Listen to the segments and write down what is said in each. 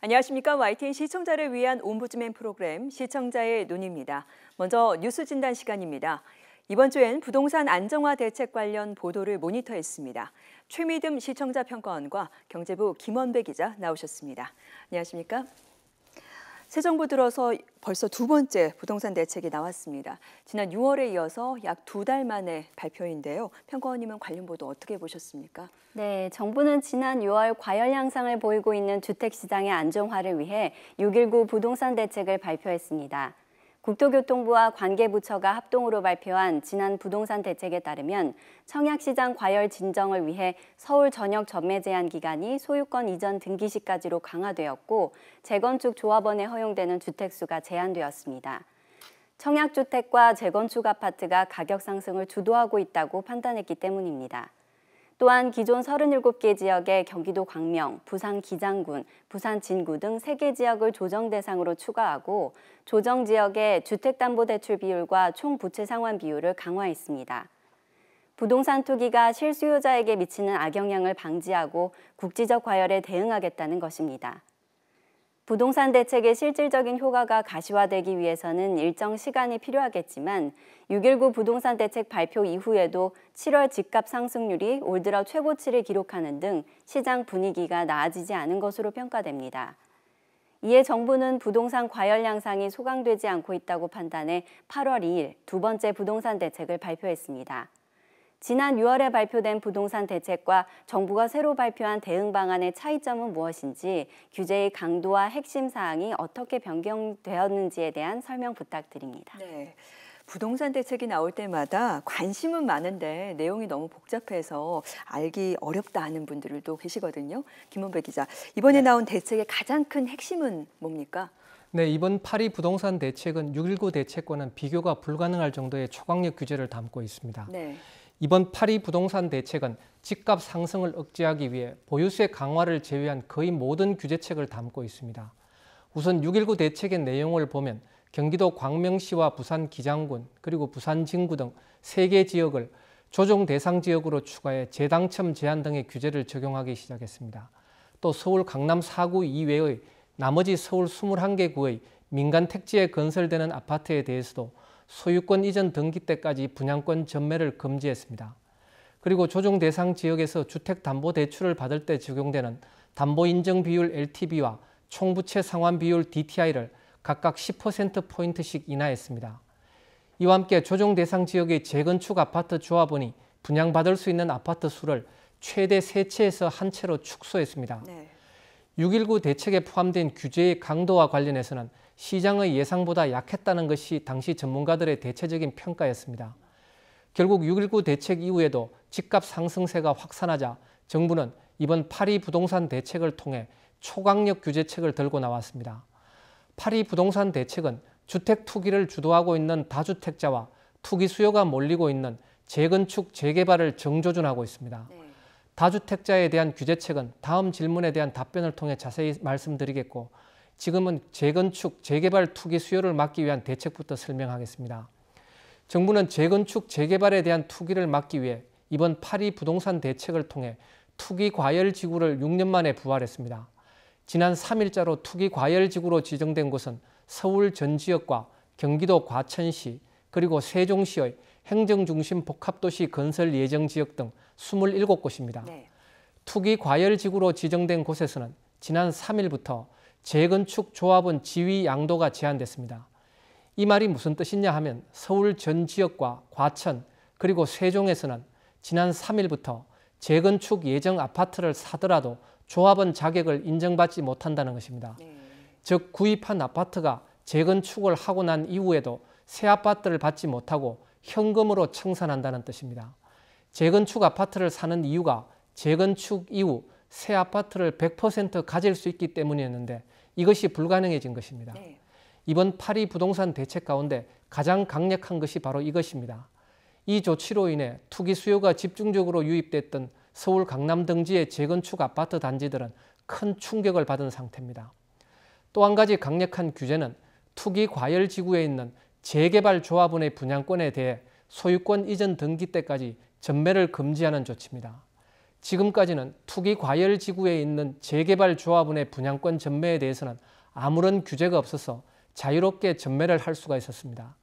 안녕하십니까. YTN 시청자를 위한 옴부즈맨 프로그램 시청자의 눈입니다. 먼저 뉴스 진단 시간입니다. 이번 주엔 부동산 안정화 대책 관련 보도를 모니터했습니다. 최미듬 시청자 평가원과 경제부 김원배 기자 나오셨습니다. 안녕하십니까. 새 정부 들어서 벌써 두 번째 부동산 대책이 나왔습니다. 지난 6월에 이어서 약 2달 만에 발표인데요. 평가원님은 관련 보도 어떻게 보셨습니까? 네, 정부는 지난 6월 과열 양상을 보이고 있는 주택시장의 안정화를 위해 6.19 부동산 대책을 발표했습니다. 국토교통부와 관계부처가 합동으로 발표한 지난 부동산 대책에 따르면 청약시장 과열 진정을 위해 서울 전역 전매 제한 기간이 소유권 이전 등기 시까지로 강화되었고 재건축 조합원에 허용되는 주택수가 제한되었습니다. 청약주택과 재건축 아파트가 가격 상승을 주도하고 있다고 판단했기 때문입니다. 또한 기존 37개 지역의 경기도 광명, 부산 기장군, 부산 진구 등 3개 지역을 조정 대상으로 추가하고 조정 지역의 주택담보대출 비율과 총 부채 상환 비율을 강화했습니다. 부동산 투기가 실수요자에게 미치는 악영향을 방지하고 국지적 과열에 대응하겠다는 것입니다. 부동산 대책의 실질적인 효과가 가시화되기 위해서는 일정 시간이 필요하겠지만 6.19 부동산 대책 발표 이후에도 7월 집값 상승률이 올 들어 최고치를 기록하는 등 시장 분위기가 나아지지 않은 것으로 평가됩니다. 이에 정부는 부동산 과열 양상이 소강되지 않고 있다고 판단해 8월 2일 두 번째 부동산 대책을 발표했습니다. 지난 6월에 발표된 부동산 대책과 정부가 새로 발표한 대응 방안의 차이점은 무엇인지, 규제의 강도와 핵심 사항이 어떻게 변경되었는지에 대한 설명 부탁드립니다. 네, 부동산 대책이 나올 때마다 관심은 많은데 내용이 너무 복잡해서 알기 어렵다 하는 분들도 계시거든요. 김원배 기자, 이번에 나온 대책의 가장 큰 핵심은 뭡니까? 네, 이번 8.2 부동산 대책은 6.19 대책과는 비교가 불가능할 정도의 초강력 규제를 담고 있습니다. 네. 이번 8.2 부동산 대책은 집값 상승을 억제하기 위해 보유세 강화를 제외한 거의 모든 규제책을 담고 있습니다. 우선 6.19 대책의 내용을 보면 경기도 광명시와 부산 기장군 그리고 부산 진구 등 3개 지역을 조정 대상 지역으로 추가해 재당첨 제한 등의 규제를 적용하기 시작했습니다. 또 서울 강남 4구 이외의 나머지 서울 21개 구의 민간 택지에 건설되는 아파트에 대해서도 소유권 이전 등기 때까지 분양권 전매를 금지했습니다. 그리고 조정 대상 지역에서 주택담보대출을 받을 때 적용되는 담보인정비율 LTV와 총부채 상환 비율 DTI를 각각 10%포인트씩 인하했습니다. 이와 함께 조정 대상 지역의 재건축 아파트 조합원이 분양받을 수 있는 아파트 수를 최대 3채에서 1채로 축소했습니다. 네. 6.19 대책에 포함된 규제의 강도와 관련해서는 시장의 예상보다 약했다는 것이 당시 전문가들의 대체적인 평가였습니다. 결국 6.19 대책 이후에도 집값 상승세가 확산하자 정부는 이번 8.2 부동산 대책을 통해 초강력 규제책을 들고 나왔습니다. 8.2 부동산 대책은 주택 투기를 주도하고 있는 다주택자와 투기 수요가 몰리고 있는 재건축, 재개발을 정조준하고 있습니다. 네. 다주택자에 대한 규제책은 다음 질문에 대한 답변을 통해 자세히 말씀드리겠고, 지금은 재건축, 재개발 투기 수요를 막기 위한 대책부터 설명하겠습니다. 정부는 재건축, 재개발에 대한 투기를 막기 위해 이번 8.2 부동산 대책을 통해 투기 과열 지구를 6년 만에 부활했습니다. 지난 3일자로 투기 과열 지구로 지정된 곳은 서울 전 지역과 경기도 과천시 그리고 세종시의 행정중심 복합도시 건설 예정 지역 등 27곳입니다. 네. 투기 과열 지구로 지정된 곳에서는 지난 3일부터 재건축 조합원 지위 양도가 제한됐습니다. 이 말이 무슨 뜻이냐 하면 서울 전 지역과 과천 그리고 세종에서는 지난 3일부터 재건축 예정 아파트를 사더라도 조합원 자격을 인정받지 못한다는 것입니다. 네. 즉 구입한 아파트가 재건축을 하고 난 이후에도 새 아파트를 받지 못하고 현금으로 청산한다는 뜻입니다. 재건축 아파트를 사는 이유가 재건축 이후 새 아파트를 100% 가질 수 있기 때문이었는데 이것이 불가능해진 것입니다. 네. 이번 8.2 부동산 대책 가운데 가장 강력한 것이 바로 이것입니다. 이 조치로 인해 투기 수요가 집중적으로 유입됐던 서울 강남 등지의 재건축 아파트 단지들은 큰 충격을 받은 상태입니다. 또 한 가지 강력한 규제는 투기 과열 지구에 있는 재개발 조합원의 분양권에 대해 소유권 이전 등기 때까지 전매를 금지하는 조치입니다. 지금까지는 투기 과열 지구에 있는 재개발 조합원의 분양권 전매에 대해서는 아무런 규제가 없어서 자유롭게 전매를 할 수가 있었습니다.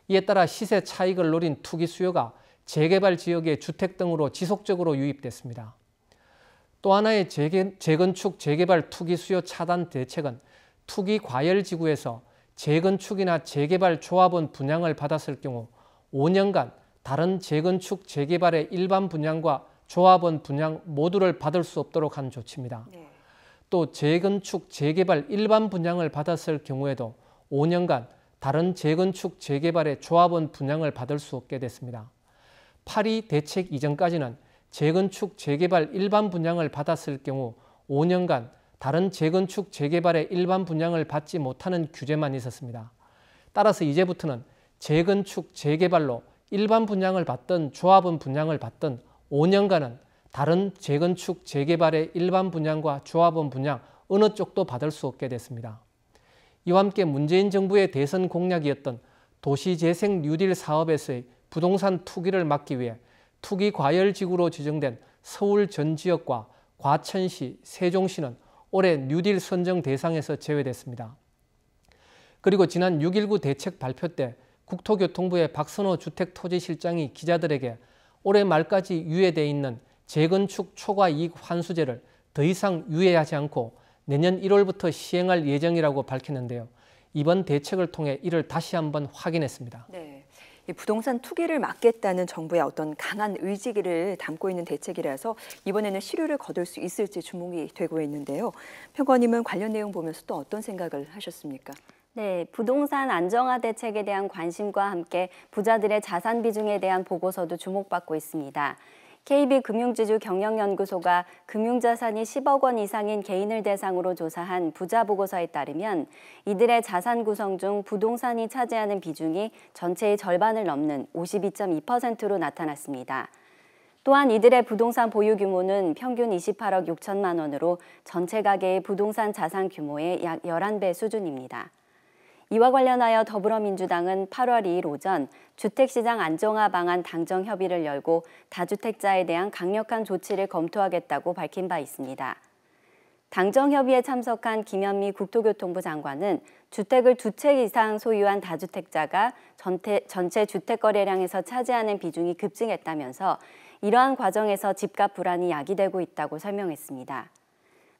이에 따라 시세 차익을 노린 투기 수요가 재개발 지역의 주택 등으로 지속적으로 유입됐습니다. 또 하나의 재건축 재개발 투기 수요 차단 대책은 투기 과열 지구에서 재건축이나 재개발 조합원 분양을 받았을 경우 5년간 다른 재건축 재개발의 일반 분양과 조합원 분양 모두를 받을 수 없도록 한 조치입니다. 또 재건축 재개발 일반 분양을 받았을 경우에도 5년간 다른 재건축 재개발의 조합원 분양을 받을 수 없게 됐습니다. 8.2 대책 이전까지는 재건축 재개발 일반 분양을 받았을 경우 5년간 다른 재건축 재개발의 일반 분양을 받지 못하는 규제만 있었습니다. 따라서 이제부터는 재건축 재개발로 일반 분양을 받든 조합원 분양을 받든 5년간은 다른 재건축 재개발의 일반 분양과 조합원 분양 어느 쪽도 받을 수 없게 됐습니다. 이와 함께 문재인 정부의 대선 공약이었던 도시재생 뉴딜 사업에서의 부동산 투기를 막기 위해 투기 과열 지구로 지정된 서울 전 지역과 과천시, 세종시는 올해 뉴딜 선정 대상에서 제외됐습니다. 그리고 지난 6.19 대책 발표 때 국토교통부의 박선호 주택토지실장이 기자들에게 올해 말까지 유예돼 있는 재건축 초과 이익 환수제를 더 이상 유예하지 않고 내년 1월부터 시행할 예정이라고 밝혔는데요. 이번 대책을 통해 이를 다시 한번 확인했습니다. 네. 이 부동산 투기를 막겠다는 정부의 어떤 강한 의지를 담고 있는 대책이라서 이번에는 실효를 거둘 수 있을지 주목이 되고 있는데요. 평론가님은 관련 내용 보면서 또 어떤 생각을 하셨습니까? 네, 부동산 안정화 대책에 대한 관심과 함께 부자들의 자산 비중에 대한 보고서도 주목받고 있습니다. KB금융지주 경영연구소가 금융자산이 10억 원 이상인 개인을 대상으로 조사한 부자 보고서에 따르면 이들의 자산 구성 중 부동산이 차지하는 비중이 전체의 절반을 넘는 52.2%로 나타났습니다. 또한 이들의 부동산 보유 규모는 평균 28억 6천만 원으로 전체 가계의 부동산 자산 규모의 약 11배 수준입니다. 이와 관련하여 더불어민주당은 8월 2일 오전 주택시장 안정화 방안 당정 협의를 열고 다주택자에 대한 강력한 조치를 검토하겠다고 밝힌 바 있습니다. 당정 협의에 참석한 김현미 국토교통부 장관은 주택을 2채 이상 소유한 다주택자가 전체 주택 거래량에서 차지하는 비중이 급증했다면서 이러한 과정에서 집값 불안이 야기되고 있다고 설명했습니다.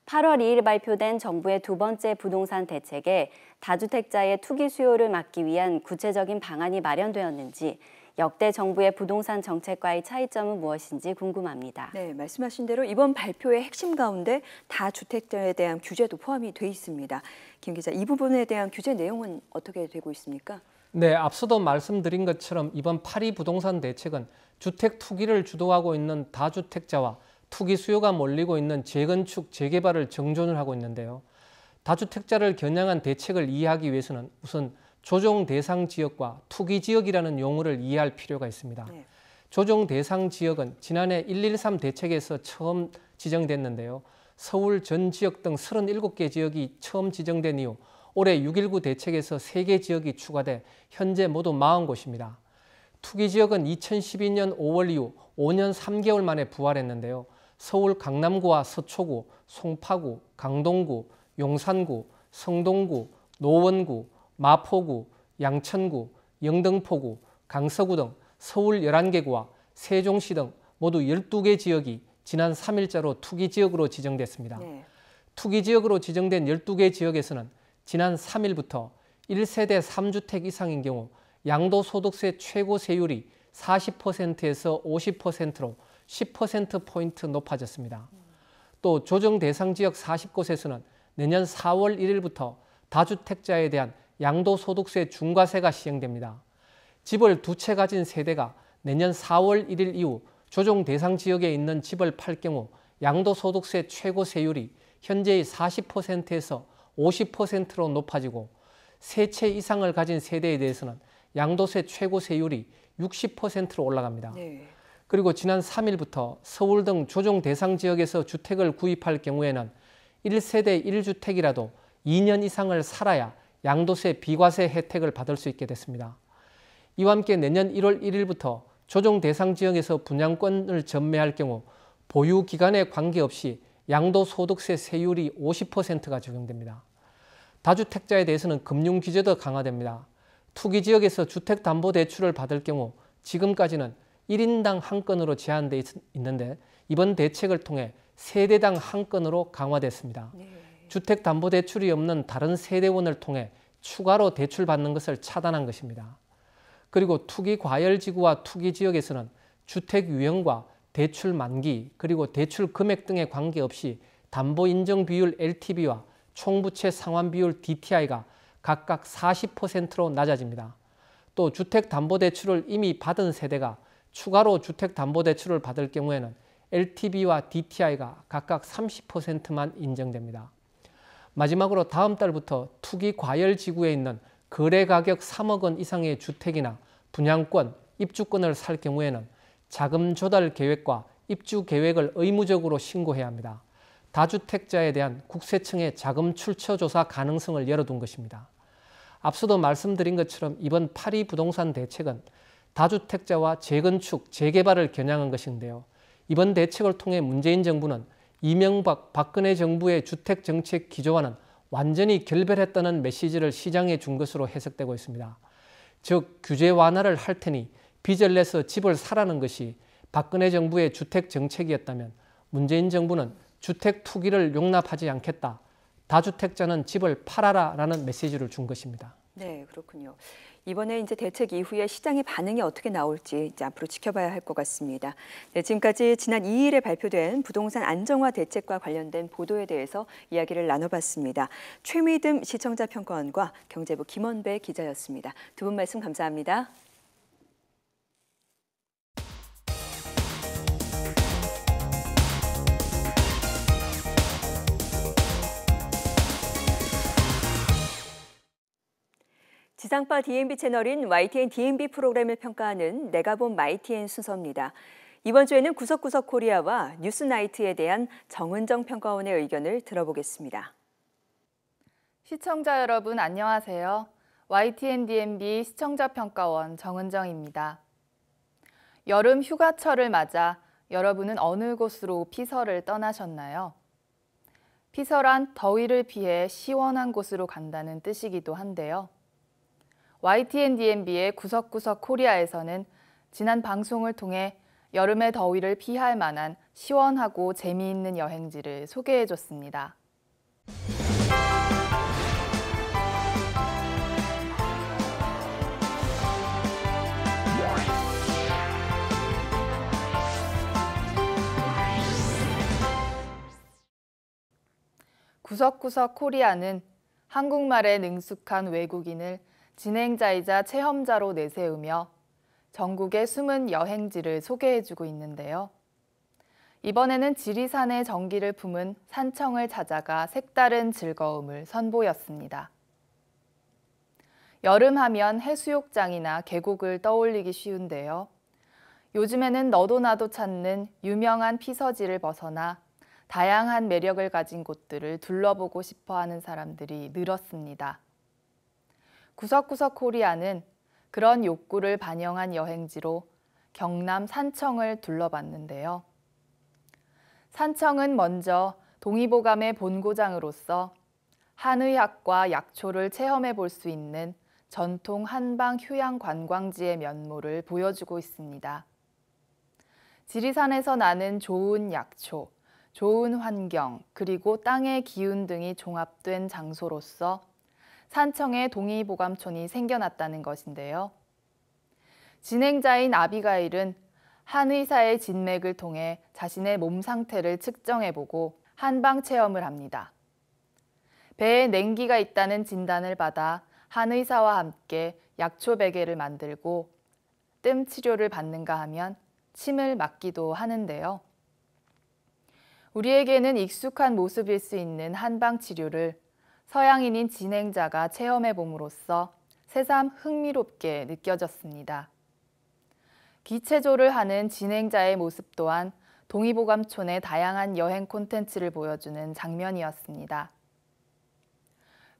8월 2일 발표된 정부의 두 번째 부동산 대책에 다주택자의 투기 수요를 막기 위한 구체적인 방안이 마련되었는지 역대 정부의 부동산 정책과의 차이점은 무엇인지 궁금합니다. 네, 말씀하신 대로 이번 발표의 핵심 가운데 다주택자에 대한 규제도 포함이 돼 있습니다. 김 기자, 이 부분에 대한 규제 내용은 어떻게 되고 있습니까? 네, 앞서도 말씀드린 것처럼 이번 8.2 부동산 대책은 주택 투기를 주도하고 있는 다주택자와 투기 수요가 몰리고 있는 재건축, 재개발을 정존을 하고 있는데요. 다주택자를 겨냥한 대책을 이해하기 위해서는 우선 조정 대상 지역과 투기 지역이라는 용어를 이해할 필요가 있습니다. 네. 조정 대상 지역은 지난해 113 대책에서 처음 지정됐는데요. 서울 전 지역 등 37개 지역이 처음 지정된 이후 올해 6.19 대책에서 3개 지역이 추가돼 현재 모두 40곳입니다. 투기 지역은 2012년 5월 이후 5년 3개월 만에 부활했는데요. 서울 강남구와 서초구, 송파구, 강동구, 용산구, 성동구, 노원구, 마포구, 양천구, 영등포구, 강서구 등 서울 11개구와 세종시 등 모두 12개 지역이 지난 3일자로 투기 지역으로 지정됐습니다. 네. 투기 지역으로 지정된 12개 지역에서는 지난 3일부터 1세대 3주택 이상인 경우 양도소득세 최고 세율이 40%에서 50%로 10%포인트 높아졌습니다. 또 조정 대상 지역 40곳에서는 내년 4월 1일부터 다주택자에 대한 양도소득세 중과세가 시행됩니다. 집을 2채 가진 세대가 내년 4월 1일 이후 조정 대상 지역에 있는 집을 팔 경우 양도소득세 최고 세율이 현재의 40%에서 50%로 높아지고 3채 이상을 가진 세대에 대해서는 양도세 최고 세율이 60%로 올라갑니다. 네. 그리고 지난 3일부터 서울 등 조정 대상 지역에서 주택을 구입할 경우에는 1세대 1주택이라도 2년 이상을 살아야 양도세 비과세 혜택을 받을 수 있게 됐습니다. 이와 함께 내년 1월 1일부터 조정 대상 지역에서 분양권을 전매할 경우 보유 기간에 관계없이 양도소득세 세율이 50%가 적용됩니다. 다주택자에 대해서는 금융 규제도 강화됩니다. 투기지역에서 주택담보대출을 받을 경우 지금까지는 1인당 한 건으로 제한되어 있는데 이번 대책을 통해 세대당 한 건으로 강화됐습니다. 주택담보대출이 없는 다른 세대원을 통해 추가로 대출받는 것을 차단한 것입니다. 그리고 투기과열지구와 투기지역에서는 주택 유형과 대출 만기 그리고 대출 금액 등에 관계없이 담보인정비율 LTV와 총부채 상환비율 DTI가 각각 40%로 낮아집니다. 또 주택담보대출을 이미 받은 세대가 추가로 주택담보대출을 받을 경우에는 LTV와 DTI가 각각 30%만 인정됩니다. 마지막으로 다음 달부터 투기과열지구에 있는 거래가격 3억 원 이상의 주택이나 분양권, 입주권을 살 경우에는 자금 조달 계획과 입주 계획을 의무적으로 신고해야 합니다. 다주택자에 대한 국세청의 자금 출처 조사 가능성을 열어둔 것입니다. 앞서도 말씀드린 것처럼 이번 8.2 부동산 대책은 다주택자와 재건축, 재개발을 겨냥한 것인데요. 이번 대책을 통해 문재인 정부는 이명박, 박근혜 정부의 주택정책 기조와는 완전히 결별했다는 메시지를 시장에 준 것으로 해석되고 있습니다. 즉, 규제 완화를 할 테니 빚을 내서 집을 사라는 것이 박근혜 정부의 주택정책이었다면 문재인 정부는 주택 투기를 용납하지 않겠다. 다주택자는 집을 팔아라 라는 메시지를 준 것입니다. 네, 그렇군요. 이번에 이제 대책 이후에 시장의 반응이 어떻게 나올지 이제 앞으로 지켜봐야 할 것 같습니다. 네, 지금까지 지난 2일에 발표된 부동산 안정화 대책과 관련된 보도에 대해서 이야기를 나눠봤습니다. 최미듬 시청자 평가원과 경제부 김원배 기자였습니다. 두 분 말씀 감사합니다. 지상파 DMB 채널인 YTN DMB 프로그램을 평가하는 내가 본 YTN 순서입니다. 이번 주에는 구석구석 코리아와 뉴스나이트에 대한 정은정 평가원의 의견을 들어보겠습니다. 시청자 여러분 안녕하세요. YTN DMB 시청자 평가원 정은정입니다. 여름 휴가철을 맞아 여러분은 어느 곳으로 피서를 떠나셨나요? 피서란 더위를 피해 시원한 곳으로 간다는 뜻이기도 한데요. YTN DMB의 구석구석 코리아에서는 지난 방송을 통해 여름의 더위를 피할 만한 시원하고 재미있는 여행지를 소개해줬습니다. 구석구석 코리아는 한국말에 능숙한 외국인을 진행자이자 체험자로 내세우며 전국의 숨은 여행지를 소개해주고 있는데요. 이번에는 지리산의 정기를 품은 산청을 찾아가 색다른 즐거움을 선보였습니다. 여름하면 해수욕장이나 계곡을 떠올리기 쉬운데요. 요즘에는 너도 나도 찾는 유명한 피서지를 벗어나 다양한 매력을 가진 곳들을 둘러보고 싶어하는 사람들이 늘었습니다. 구석구석 코리아는 그런 욕구를 반영한 여행지로 경남 산청을 둘러봤는데요. 산청은 먼저 동의보감의 본고장으로서 한의학과 약초를 체험해 볼 수 있는 전통 한방 휴양 관광지의 면모를 보여주고 있습니다. 지리산에서 나는 좋은 약초, 좋은 환경, 그리고 땅의 기운 등이 종합된 장소로서 산청에 동의보감촌이 생겨났다는 것인데요. 진행자인 아비가일은 한의사의 진맥을 통해 자신의 몸 상태를 측정해보고 한방 체험을 합니다. 배에 냉기가 있다는 진단을 받아 한의사와 함께 약초 베개를 만들고 뜸 치료를 받는가 하면 침을 맞기도 하는데요. 우리에게는 익숙한 모습일 수 있는 한방 치료를 서양인인 진행자가 체험해봄으로써 새삼 흥미롭게 느껴졌습니다. 기체조를 하는 진행자의 모습 또한 동의보감촌의 다양한 여행 콘텐츠를 보여주는 장면이었습니다.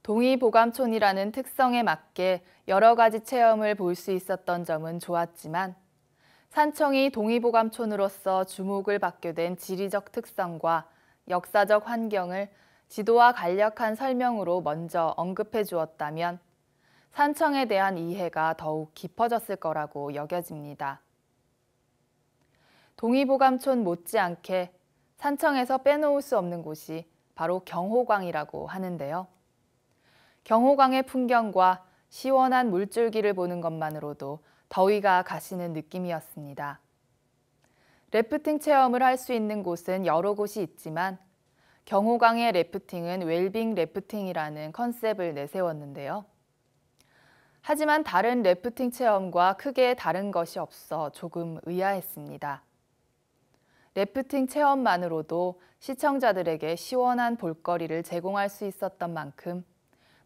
동의보감촌이라는 특성에 맞게 여러 가지 체험을 볼 수 있었던 점은 좋았지만 산청이 동의보감촌으로서 주목을 받게 된 지리적 특성과 역사적 환경을 지도와 간략한 설명으로 먼저 언급해 주었다면 산청에 대한 이해가 더욱 깊어졌을 거라고 여겨집니다. 동의보감촌 못지않게 산청에서 빼놓을 수 없는 곳이 바로 경호광이라고 하는데요. 경호광의 풍경과 시원한 물줄기를 보는 것만으로도 더위가 가시는 느낌이었습니다. 래프팅 체험을 할 수 있는 곳은 여러 곳이 있지만 경호광의 래프팅은 웰빙 래프팅이라는 컨셉을 내세웠는데요. 하지만 다른 래프팅 체험과 크게 다른 것이 없어 조금 의아했습니다. 래프팅 체험만으로도 시청자들에게 시원한 볼거리를 제공할 수 있었던 만큼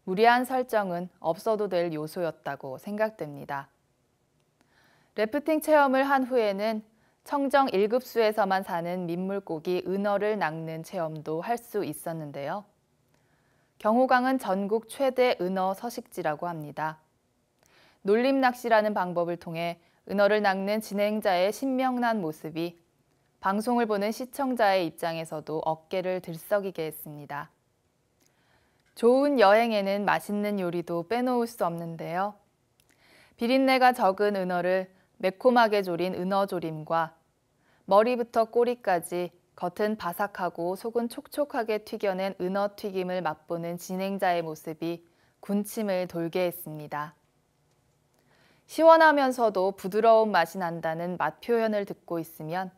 무리한 설정은 없어도 될 요소였다고 생각됩니다. 래프팅 체험을 한 후에는 청정 1급수에서만 사는 민물고기 은어를 낚는 체험도 할 수 있었는데요. 경호광은 전국 최대 은어 서식지라고 합니다. 놀림 낚시라는 방법을 통해 은어를 낚는 진행자의 신명난 모습이 방송을 보는 시청자의 입장에서도 어깨를 들썩이게 했습니다. 좋은 여행에는 맛있는 요리도 빼놓을 수 없는데요. 비린내가 적은 은어를 매콤하게 조린 은어조림과 머리부터 꼬리까지 겉은 바삭하고 속은 촉촉하게 튀겨낸 은어튀김을 맛보는 진행자의 모습이 군침을 돌게 했습니다. 시원하면서도 부드러운 맛이 난다는 맛 표현을 듣고 있으면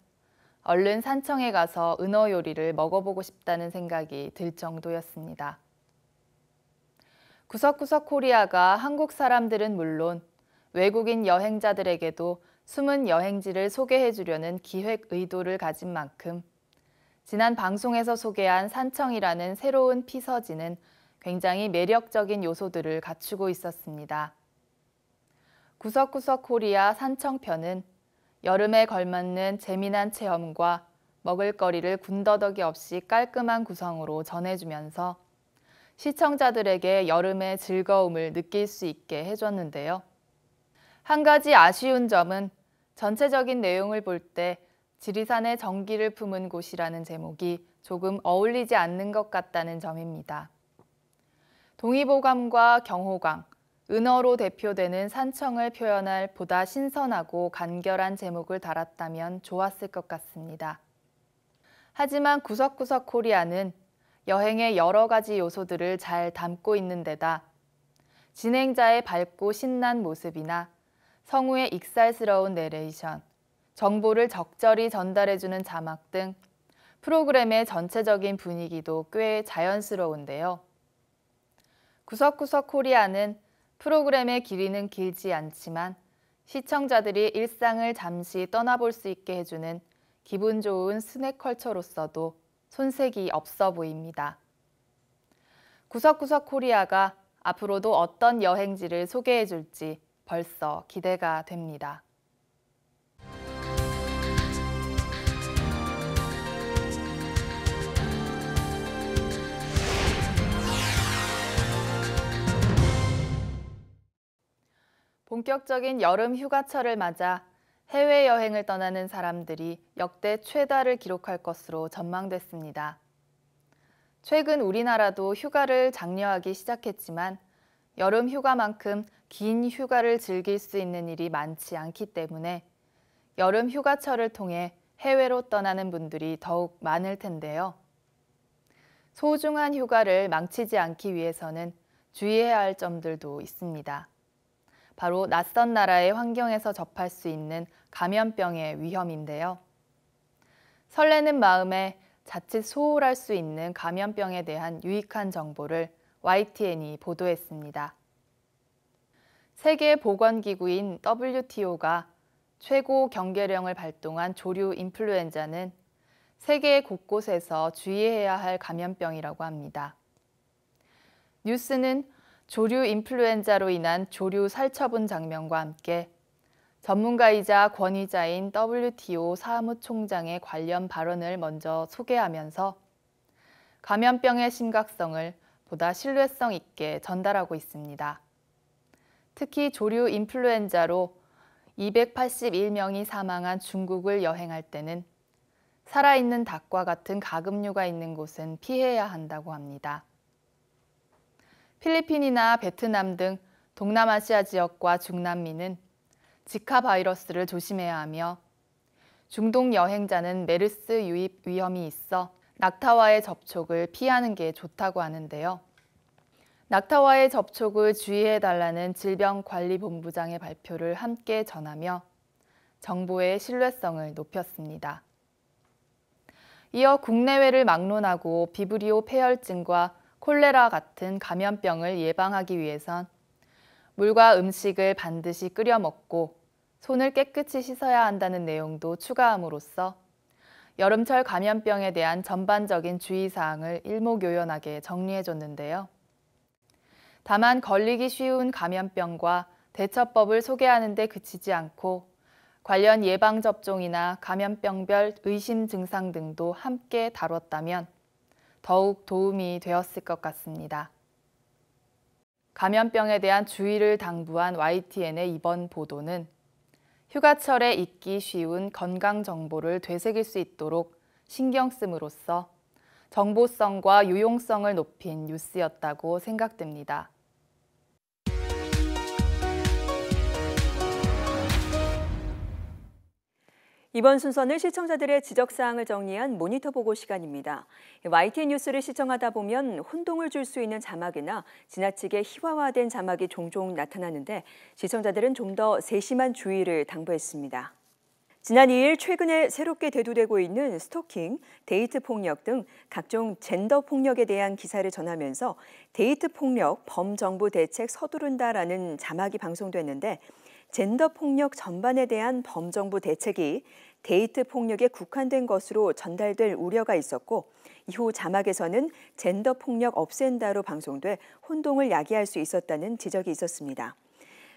얼른 산청에 가서 은어 요리를 먹어보고 싶다는 생각이 들 정도였습니다. 구석구석 코리아가 한국 사람들은 물론 외국인 여행자들에게도 숨은 여행지를 소개해 주려는 기획 의도를 가진 만큼 지난 방송에서 소개한 산청이라는 새로운 피서지는 굉장히 매력적인 요소들을 갖추고 있었습니다. 구석구석 코리아 산청편은 여름에 걸맞는 재미난 체험과 먹을거리를 군더더기 없이 깔끔한 구성으로 전해주면서 시청자들에게 여름의 즐거움을 느낄 수 있게 해줬는데요. 한 가지 아쉬운 점은 전체적인 내용을 볼 때 지리산의 정기를 품은 곳이라는 제목이 조금 어울리지 않는 것 같다는 점입니다. 동의보감과 경호광, 은어로 대표되는 산청을 표현할 보다 신선하고 간결한 제목을 달았다면 좋았을 것 같습니다. 하지만 구석구석 코리아는 여행의 여러 가지 요소들을 잘 담고 있는 데다 진행자의 밝고 신난 모습이나 성우의 익살스러운 내레이션, 정보를 적절히 전달해주는 자막 등 프로그램의 전체적인 분위기도 꽤 자연스러운데요. 구석구석 코리아는 프로그램의 길이는 길지 않지만 시청자들이 일상을 잠시 떠나볼 수 있게 해주는 기분 좋은 스낵컬처로서도 손색이 없어 보입니다. 구석구석 코리아가 앞으로도 어떤 여행지를 소개해 줄지 벌써 기대가 됩니다. 본격적인 여름 휴가철을 맞아 해외여행을 떠나는 사람들이 역대 최다를 기록할 것으로 전망됐습니다. 최근 우리나라도 휴가를 장려하기 시작했지만 여름 휴가만큼 긴 휴가를 즐길 수 있는 일이 많지 않기 때문에 여름 휴가철을 통해 해외로 떠나는 분들이 더욱 많을 텐데요. 소중한 휴가를 망치지 않기 위해서는 주의해야 할 점들도 있습니다. 바로 낯선 나라의 환경에서 접할 수 있는 감염병의 위험인데요. 설레는 마음에 자칫 소홀할 수 있는 감염병에 대한 유익한 정보를 YTN이 보도했습니다. 세계보건기구인 WTO가 최고 경계령을 발동한 조류 인플루엔자는 세계 곳곳에서 주의해야 할 감염병이라고 합니다. 뉴스는 조류 인플루엔자로 인한 조류 살처분 장면과 함께 전문가이자 권위자인 WTO 사무총장의 관련 발언을 먼저 소개하면서 감염병의 심각성을 보다 신뢰성 있게 전달하고 있습니다. 특히 조류 인플루엔자로 281명이 사망한 중국을 여행할 때는 살아있는 닭과 같은 가금류가 있는 곳은 피해야 한다고 합니다. 필리핀이나 베트남 등 동남아시아 지역과 중남미는 지카 바이러스를 조심해야 하며 중동 여행자는 메르스 유입 위험이 있어 낙타와의 접촉을 피하는 게 좋다고 하는데요. 낙타와의 접촉을 주의해달라는 질병관리본부장의 발표를 함께 전하며 정보의 신뢰성을 높였습니다. 이어 국내외를 막론하고 비브리오 폐혈증과 콜레라 같은 감염병을 예방하기 위해선 물과 음식을 반드시 끓여 먹고 손을 깨끗이 씻어야 한다는 내용도 추가함으로써 여름철 감염병에 대한 전반적인 주의사항을 일목요연하게 정리해줬는데요. 다만 걸리기 쉬운 감염병과 대처법을 소개하는 데 그치지 않고 관련 예방접종이나 감염병별 의심 증상 등도 함께 다뤘다면 더욱 도움이 되었을 것 같습니다. 감염병에 대한 주의를 당부한 YTN의 이번 보도는 휴가철에 잊기 쉬운 건강 정보를 되새길 수 있도록 신경 씀으로써 정보성과 유용성을 높인 뉴스였다고 생각됩니다. 이번 순서는 시청자들의 지적사항을 정리한 모니터 보고 시간입니다. YTN 뉴스를 시청하다 보면 혼동을 줄 수 있는 자막이나 지나치게 희화화된 자막이 종종 나타나는데 시청자들은 좀 더 세심한 주의를 당부했습니다. 지난 2일 최근에 새롭게 대두되고 있는 스토킹, 데이트 폭력 등 각종 젠더 폭력에 대한 기사를 전하면서 데이트 폭력 범정부 대책 서두른다라는 자막이 방송됐는데 젠더 폭력 전반에 대한 범정부 대책이 데이트 폭력에 국한된 것으로 전달될 우려가 있었고 이후 자막에서는 젠더 폭력 없앤다로 방송돼 혼동을 야기할 수 있었다는 지적이 있었습니다.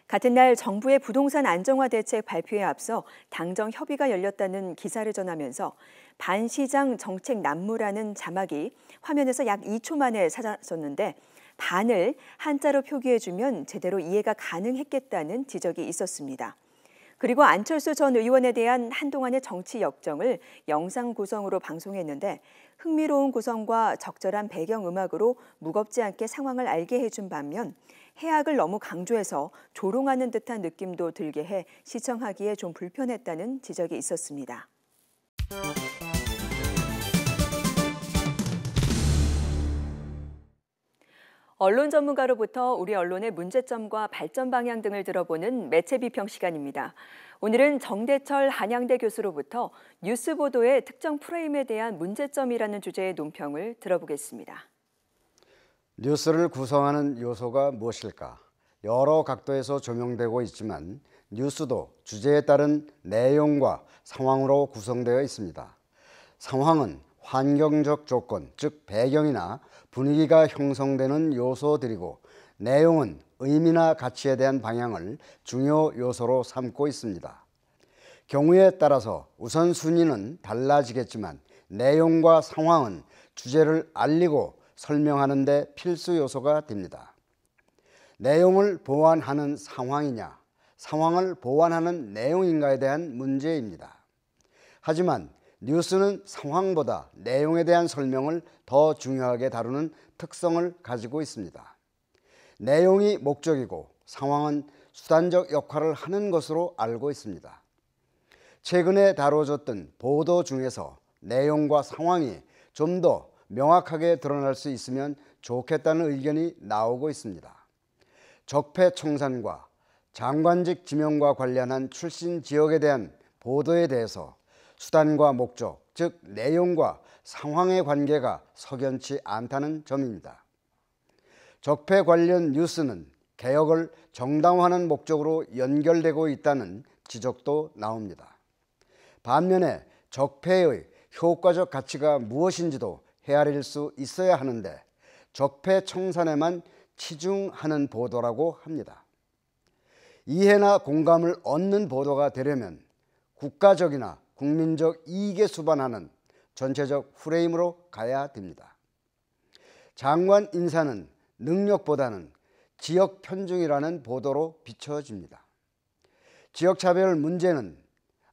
같은 날 정부의 부동산 안정화 대책 발표에 앞서 당정 협의가 열렸다는 기사를 전하면서 반시장 정책 난무라는 자막이 화면에서 약 2초 만에 사라졌는데 반을 한자로 표기해주면 제대로 이해가 가능했겠다는 지적이 있었습니다. 그리고 안철수 전 의원에 대한 한동안의 정치 역정을 영상 구성으로 방송했는데 흥미로운 구성과 적절한 배경음악으로 무겁지 않게 상황을 알게 해준 반면 해악을 너무 강조해서 조롱하는 듯한 느낌도 들게 해 시청하기에 좀 불편했다는 지적이 있었습니다. 언론 전문가로부터 우리 언론의 문제점과 발전 방향 등을 들어보는 매체 비평 시간입니다. 오늘은 정대철 한양대 교수로부터 뉴스 보도의 특정 프레임에 대한 문제점이라는 주제의 논평을 들어보겠습니다. 뉴스를 구성하는 요소가 무엇일까? 여러 각도에서 조명되고 있지만 뉴스도 주제에 따른 내용과 상황으로 구성되어 있습니다. 상황은 환경적 조건, 즉 배경이나 분위기가 형성되는 요소들이고 내용은 의미나 가치에 대한 방향을 중요 요소로 삼고 있습니다. 경우에 따라서 우선순위는 달라지겠지만 내용과 상황은 주제를 알리고 설명하는 데 필수 요소가 됩니다. 내용을 보완하는 상황이냐, 상황을 보완하는 내용인가에 대한 문제입니다. 하지만 뉴스는 상황보다 내용에 대한 설명을 더 중요하게 다루는 특성을 가지고 있습니다. 내용이 목적이고 상황은 수단적 역할을 하는 것으로 알고 있습니다. 최근에 다뤄졌던 보도 중에서 내용과 상황이 좀 더 명확하게 드러날 수 있으면 좋겠다는 의견이 나오고 있습니다. 적폐청산과 장관직 지명과 관련한 출신 지역에 대한 보도에 대해서 수단과 목적, 즉 내용과 상황의 관계가 석연치 않다는 점입니다. 적폐 관련 뉴스는 개혁을 정당화하는 목적으로 연결되고 있다는 지적도 나옵니다. 반면에 적폐의 효과적 가치가 무엇인지도 헤아릴 수 있어야 하는데 적폐청산에만 치중하는 보도라고 합니다. 이해나 공감을 얻는 보도가 되려면 국가적이나 국민적 이익에 수반하는 전체적 프레임으로 가야 됩니다. 장관 인사는 능력보다는 지역 편중이라는 보도로 비춰집니다. 지역차별 문제는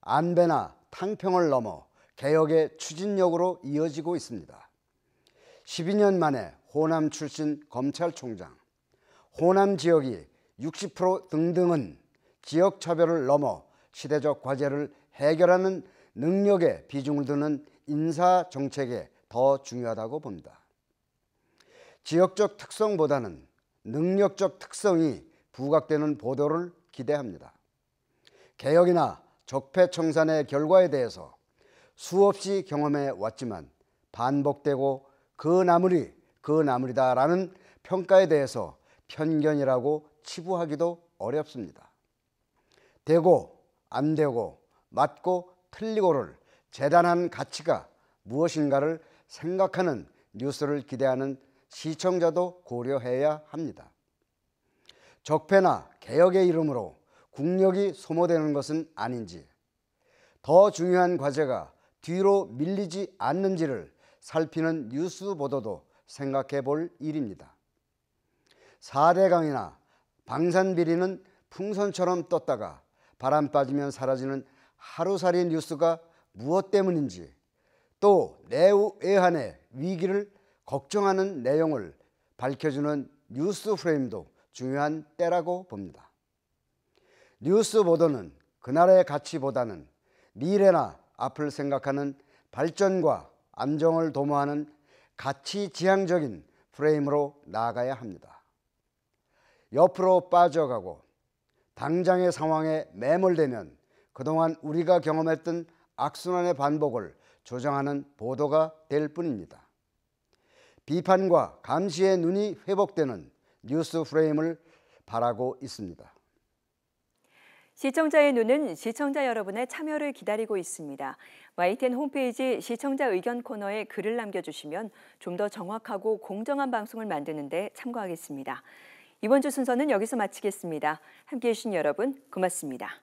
안배나 탕평을 넘어 개혁의 추진력으로 이어지고 있습니다. 12년 만에 호남 출신 검찰총장, 호남 지역이 60% 등등은 지역차별을 넘어 시대적 과제를 해결하는 능력에 비중을 두는 인사정책에 더 중요하다고 봅니다. 지역적 특성보다는 능력적 특성이 부각되는 보도를 기대합니다. 개혁이나 적폐청산의 결과에 대해서 수없이 경험해 왔지만 반복되고 그 나물이 그 나물이다라는 평가에 대해서 편견이라고 치부하기도 어렵습니다. 되고 안 되고 맞고 틀리고를 재단한 가치가 무엇인가를 생각하는 뉴스를 기대하는 시청자도 고려해야 합니다. 적폐나 개혁의 이름으로 국력이 소모되는 것은 아닌지, 더 중요한 과제가 뒤로 밀리지 않는지를 살피는 뉴스 보도도 생각해 볼 일입니다. 4대강이나 방산비리는 풍선처럼 떴다가 바람 빠지면 사라지는 하루살이 뉴스가 무엇 때문인지, 또 내외한의 위기를 걱정하는 내용을 밝혀주는 뉴스 프레임도 중요한 때라고 봅니다. 뉴스 보도는 그날의 가치보다는 미래나 앞을 생각하는 발전과 안정을 도모하는 가치지향적인 프레임으로 나아가야 합니다. 옆으로 빠져가고 당장의 상황에 매몰되면 그동안 우리가 경험했던 악순환의 반복을 조장하는 보도가 될 뿐입니다. 비판과 감시의 눈이 회복되는 뉴스 프레임을 바라고 있습니다. 시청자의 눈은 시청자 여러분의 참여를 기다리고 있습니다. YTN 홈페이지 시청자 의견 코너에 글을 남겨주시면 좀 더 정확하고 공정한 방송을 만드는 데 참고하겠습니다. 이번 주 순서는 여기서 마치겠습니다. 함께해 주신 여러분 고맙습니다.